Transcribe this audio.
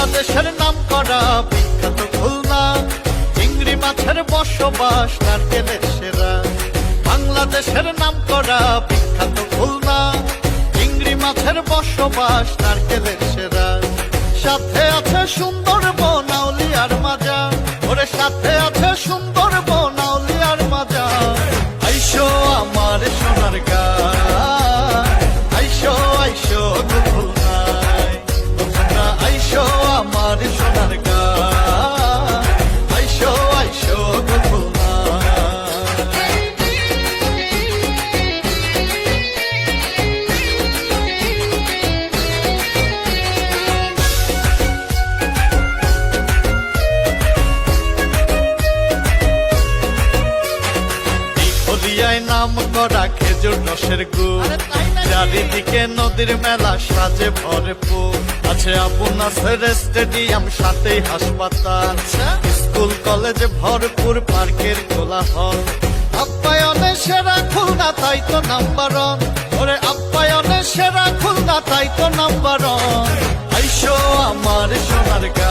বাংলাদেশের নাম করা বিখ্যাত খুলনা, চিংড়ি মাছের বসবাস নারকেলের সেরা। বাংলাদেশের নাম করা বিখ্যাত খুলনা, চিংড়ি মাছের বসবাস নারকেলের সেরা। সাথে আছে সুন্দরবন আউলিয়ার মাজা, ওরে সাথে আছে সুন্দরবন আউলিয়ার মাজা। আইসো আমার সোনার গাঁ, আইসো আইসো গো খুলনায়, তোমরা আইসো আমার সোনার গাঁ, আইসো আইসো গো খুলনায়। নাম করা খেজুর রসের গুড়, চারিদিকে নদীর মেলা সাজে ভরপুর। আছে আবু নাসের স্টেডিয়াম, সাথেই হাসপাতাল, স্কুল কলেজ ভরপুর, পার্কের কোলাহল। আপ্যায়নে সেরা খুলনা তাই তো নাম্বার ওয়ান, ওরে আপ্যায়নে সেরা খুলনা তাই তো নাম্বার ওয়ান। আইসো আমার সোনার গাঁ।